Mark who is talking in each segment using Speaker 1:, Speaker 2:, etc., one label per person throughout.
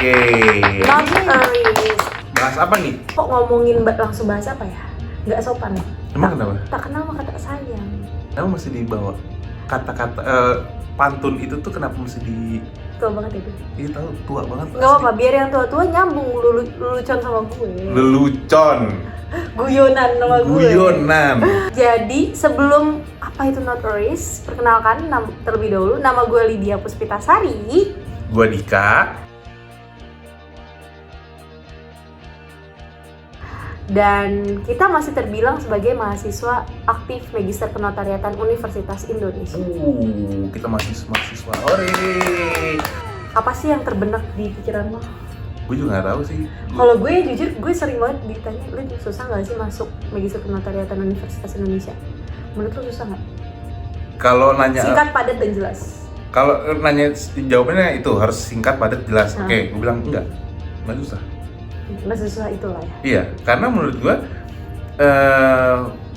Speaker 1: Not Aries.
Speaker 2: Bahas apa nih?
Speaker 1: Kok ngomongin langsung bahas apa ya? Nggak sopan ya?
Speaker 2: Emang kenapa?
Speaker 1: Tak kenal maka tak sayang.
Speaker 2: Kamu masih dibawa kata-kata pantun itu tuh kenapa mesti di...
Speaker 1: Tua banget itu.
Speaker 2: Iya tahu, tua banget.
Speaker 1: Nggak apa-apa, biar yang tua-tua nyambung lelucon sama gue.
Speaker 2: Lelucon.
Speaker 1: Guyonan sama gue.
Speaker 2: Guyonan.
Speaker 1: Jadi sebelum apa itu Not Aries, perkenalkan terlebih dahulu, nama gue Lydia Puspitasari.
Speaker 2: Gua Dika.
Speaker 1: Dan kita masih terbilang sebagai mahasiswa aktif Magister Kenotariatan Universitas Indonesia.
Speaker 2: Kita masih mahasiswa. Ore.
Speaker 1: Apa sih yang terbenak di pikiran lo?
Speaker 2: Gue juga nggak tahu sih.
Speaker 1: Kalau gue jujur, gue sering banget ditanya, lu susah nggak sih masuk Magister Kenotariatan Universitas Indonesia? Menurut lo susah nggak?
Speaker 2: Kalau nanya
Speaker 1: Singkat, padat, dan jelas.
Speaker 2: Kalau nanya jawabannya itu harus singkat, padat, jelas. Oke, gue bilang enggak susah.
Speaker 1: Nggak susah itulah ya.
Speaker 2: Iya, karena menurut gue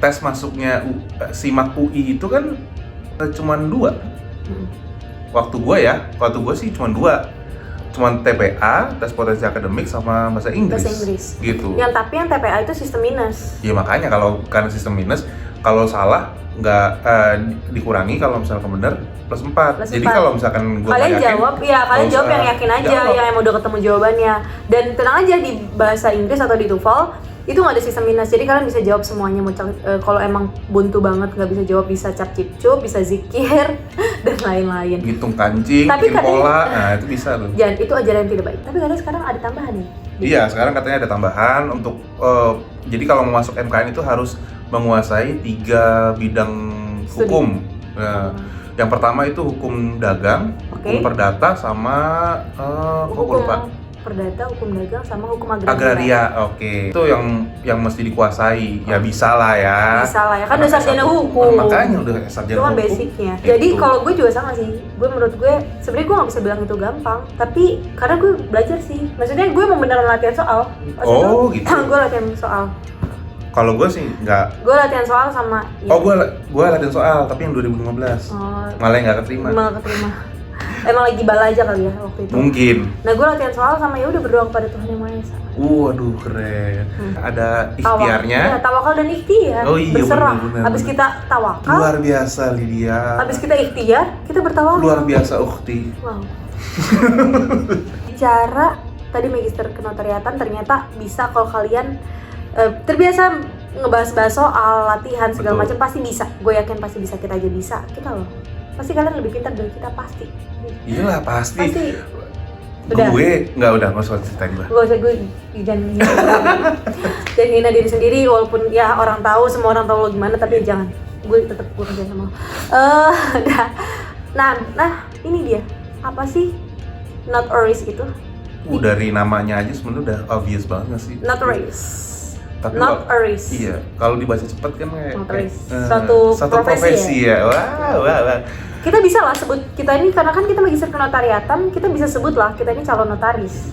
Speaker 2: tes masuknya SIMAK UI itu kan cuma 2. Waktu gue sih cuma 2. Cuman TPA, tes potensi akademik, sama bahasa Inggris. Gitu.
Speaker 1: Tapi yang TPA itu sistem minus.
Speaker 2: Ya makanya kalau karena sistem minus, kalau salah nggak dikurangi, kalau misalkan benar plus 4. Jadi kalau misalkan gue
Speaker 1: kalian
Speaker 2: yakin,
Speaker 1: kalian jawab yang yakin aja, yang emang udah ketemu jawabannya. Dan tenang aja, di bahasa Inggris atau di TOEFL itu nggak ada sistem minus, jadi kalian bisa jawab semuanya. Kalau emang buntu banget nggak bisa jawab, bisa cap cip cup, bisa zikir dan lain-lain.
Speaker 2: Hitung kancing, bikin pola, nah itu bisa tuh.
Speaker 1: Jangan, itu ajaran yang tidak baik. Tapi katanya sekarang ada tambahan nih.
Speaker 2: Iya, sekarang katanya ada tambahan untuk jadi kalau mau masuk MKN itu harus menguasai 3 bidang hukum. Nah, yang pertama itu hukum dagang, hukum perdata, sama
Speaker 1: hukum perdata, hukum dagang, sama hukum agraria.
Speaker 2: Oke. Itu yang mesti dikuasai. Ya bisa lah ya.
Speaker 1: Bisa lah ya, kan udah sarjana hukum.
Speaker 2: Makanya udah sarjana hukum.
Speaker 1: Itu kan basicnya. Jadi kalau gue juga sama sih. Menurut gue sebenarnya gue nggak bisa bilang itu gampang. Tapi karena gue belajar sih. Maksudnya gue emang beneran latihan soal.
Speaker 2: Gitu.
Speaker 1: Gue latihan soal.
Speaker 2: Kalau gue sih nggak.
Speaker 1: Gue latihan soal sama.
Speaker 2: Ya. Gue latihan soal, tapi yang 2015. Malah nggak keterima. Emang lagi bala aja kali ya waktu itu. Mungkin. Nah, gue latihan soal sama ya udah berdoa kepada Tuhan Yang Maha Esa. Waduh, keren. Ada ikhtiarnya.
Speaker 1: Ya, tawakal dan ikhtiar.
Speaker 2: Oh iya,
Speaker 1: berserah.
Speaker 2: Bener.
Speaker 1: Habis kita tawakal.
Speaker 2: Luar biasa, Lydia.
Speaker 1: Habis kita ikhtiar, kita bertawakal.
Speaker 2: Luar biasa, Ukhti.
Speaker 1: Wow. Bicara tadi Magister Kenotariatan, ternyata bisa kalau kalian terbiasa ngebahas-bahas soal latihan segala macam, pasti bisa. Gue yakin pasti bisa, kita aja bisa. Kita loh. Pasti kalian lebih pintar dari kita, pasti.
Speaker 2: Iyalah, pasti. Gue nggak usah ceritain gue.
Speaker 1: Gak usah, gue jangan hina diri sendiri, walaupun ya orang tahu, semua orang tahu lo gimana, tapi jangan. Gue tetap gue kerja sama lo. Nah, ini dia. Apa sih Not Aries itu?
Speaker 2: Dari namanya aja sebenarnya udah obvious banget nggak sih?
Speaker 1: Not Aries.
Speaker 2: Tapi
Speaker 1: Not Aries.
Speaker 2: Iya, kalau dibaca cepat kan kayak
Speaker 1: satu profesi
Speaker 2: ya. Wah.
Speaker 1: Kita bisa lah sebut kita ini, karena kan kita Magister Kenotariatan, kita bisa sebut lah kita ini calon notaris.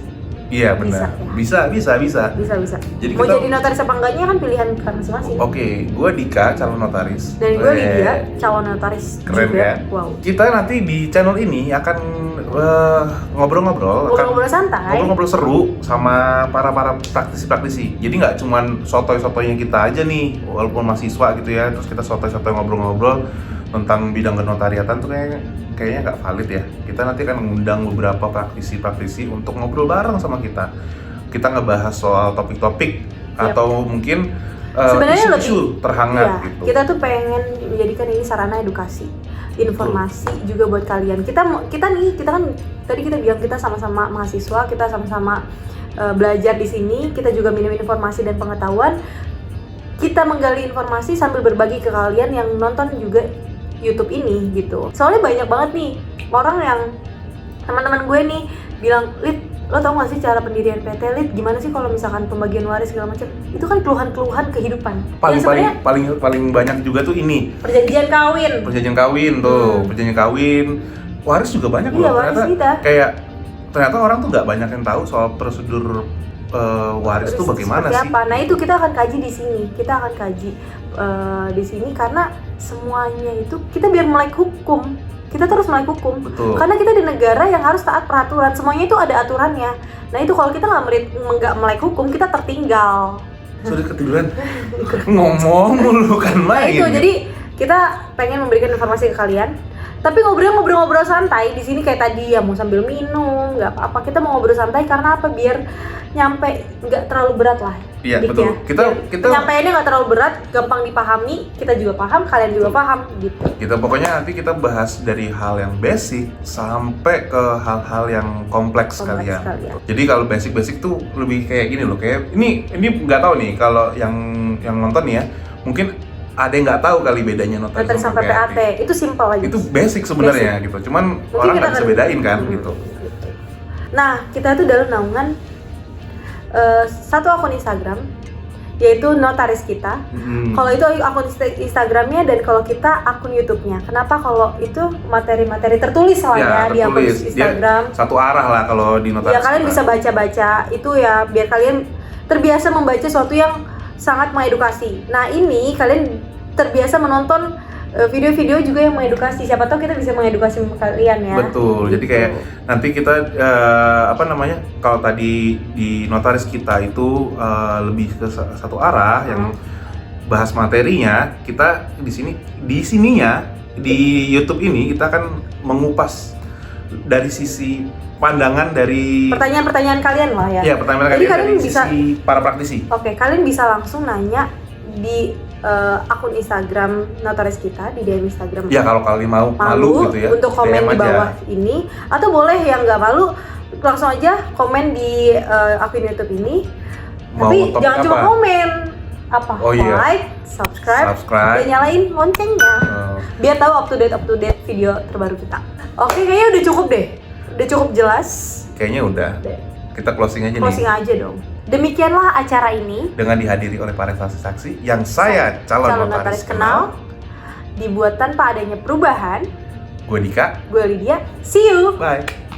Speaker 2: Iya benar. Bisa.
Speaker 1: Jadi mau jadi notaris apa enggaknya kan pilihan kita masing-masing.
Speaker 2: Oke, gue Dika, calon notaris.
Speaker 1: Dan gue Lydia, calon notaris.
Speaker 2: Keren
Speaker 1: juga.
Speaker 2: Ya?
Speaker 1: Wow.
Speaker 2: Kita nanti di channel ini akan ngobrol-ngobrol
Speaker 1: santai,
Speaker 2: ngobrol-ngobrol seru sama para praktisi. Jadi nggak cuman sotoy-sotoynya kita aja nih, walaupun mahasiswa gitu ya, terus kita sotoy-sotoy ngobrol-ngobrol tentang bidang kenotariatan tuh kayaknya nggak valid ya. Kita nanti akan mengundang beberapa praktisi untuk ngobrol bareng sama kita. Kita ngebahas soal topik-topik atau mungkin isu-isu terhangat gitu.
Speaker 1: Kita tuh pengen menjadikan ini sarana edukasi, informasi juga buat kalian. Kita kan tadi kita bilang kita sama-sama mahasiswa, kita sama-sama belajar di sini, kita juga minum informasi dan pengetahuan. Kita menggali informasi sambil berbagi ke kalian yang nonton juga YouTube ini gitu. Soalnya banyak banget nih orang yang teman-teman gue nih bilang, "Lid, lo tau gak sih cara pendirian PT? Lid, gimana sih kalau misalkan pembagian waris segala macam?" Itu kan keluhan-keluhan kehidupan.
Speaker 2: Paling banyak juga tuh ini.
Speaker 1: Perjanjian kawin
Speaker 2: tuh, perjanjian kawin. Waris juga banyak loh.
Speaker 1: Waris kita.
Speaker 2: Kayak ternyata orang tuh nggak banyak yang tahu soal prosedur waris tuh bagaimana
Speaker 1: seperti
Speaker 2: sih.
Speaker 1: apa. Nah itu kita akan kaji di sini, di sini karena semuanya itu kita biar melek hukum, kita terus melek hukum.
Speaker 2: Betul.
Speaker 1: Karena kita di negara yang harus taat peraturan, semuanya itu ada aturannya. Nah itu kalau kita nggak melek hukum, kita tertinggal.
Speaker 2: Sudah ketiduran ngomong mulu kan
Speaker 1: Nah
Speaker 2: main.
Speaker 1: itu jadi kita pengen memberikan informasi ke kalian, tapi ngobrol-ngobrol santai di sini kayak tadi ya, mau sambil minum nggak apa-apa. Kita mau ngobrol santai karena apa? Biar nyampe nggak terlalu berat lah.
Speaker 2: Iya
Speaker 1: diknya.
Speaker 2: betul. Kita
Speaker 1: penyampaiannya nggak terlalu berat, gampang dipahami. Kita juga paham, kalian juga paham gitu.
Speaker 2: kita pokoknya nanti kita bahas dari hal yang basic sampai ke hal-hal yang kompleks sekalian. Jadi kalau basic tuh lebih kayak gini loh, kayak ini nggak tahu nih kalau yang nonton nih ya, mungkin ada yang nggak tahu kali bedanya notaris
Speaker 1: sampai PAT. Itu simpel aja.
Speaker 2: Itu basic sebenarnya gitu. Cuman
Speaker 1: Mungkin
Speaker 2: orang
Speaker 1: kita
Speaker 2: nggak bisa
Speaker 1: akan-
Speaker 2: bedain kan gitu.
Speaker 1: Nah, kita tuh dalam naungan satu akun Instagram, yaitu notaris kita. Kalau itu akun Instagramnya, dan kalau kita akun YouTube-nya. Kenapa? Kalau itu materi-materi tertulis soalnya di akun
Speaker 2: tertulis.
Speaker 1: Instagram.
Speaker 2: Dia satu arah lah kalau di notaris.
Speaker 1: Ya kalian
Speaker 2: kita.
Speaker 1: bisa baca-baca itu ya, biar kalian terbiasa membaca sesuatu yang sangat mengedukasi. Nah ini kalian terbiasa menonton video-video juga yang mengedukasi. Siapa tahu kita bisa mengedukasi kalian ya.
Speaker 2: Betul. Jadi kayak nanti kita kalau tadi di notaris kita itu lebih ke satu arah yang bahas materinya, kita di sininya di YouTube ini kita akan mengupas dari sisi pandangan dari
Speaker 1: pertanyaan-pertanyaan kalian lah ya.
Speaker 2: Ya, pertanyaan
Speaker 1: Jadi
Speaker 2: kalian dari
Speaker 1: bisa,
Speaker 2: sisi para praktisi.
Speaker 1: Oke, kalian bisa langsung nanya di akun Instagram notaris kita, di DM Instagram.
Speaker 2: Ya kalau kalian mau malu gitu ya,
Speaker 1: untuk komen
Speaker 2: DM
Speaker 1: di
Speaker 2: aja.
Speaker 1: bawah ini, atau boleh yang nggak malu langsung aja komen di akun YouTube ini.
Speaker 2: Mau
Speaker 1: Tapi
Speaker 2: topik
Speaker 1: jangan cuma
Speaker 2: apa?
Speaker 1: komen,
Speaker 2: Oh iya.
Speaker 1: like, subscribe, dan nyalain loncengnya biar tahu up to date video terbaru kita. Oke, kayaknya udah cukup deh, udah cukup jelas.
Speaker 2: Kayaknya udah. Kita closing aja
Speaker 1: Closing
Speaker 2: nih.
Speaker 1: aja dong. Demikianlah acara ini.
Speaker 2: Dengan dihadiri oleh para saksi-saksi yang saya calon notaris kenal.
Speaker 1: Dibuat tanpa adanya perubahan.
Speaker 2: Gue Dika.
Speaker 1: Gue Lydia. See you.
Speaker 2: Bye.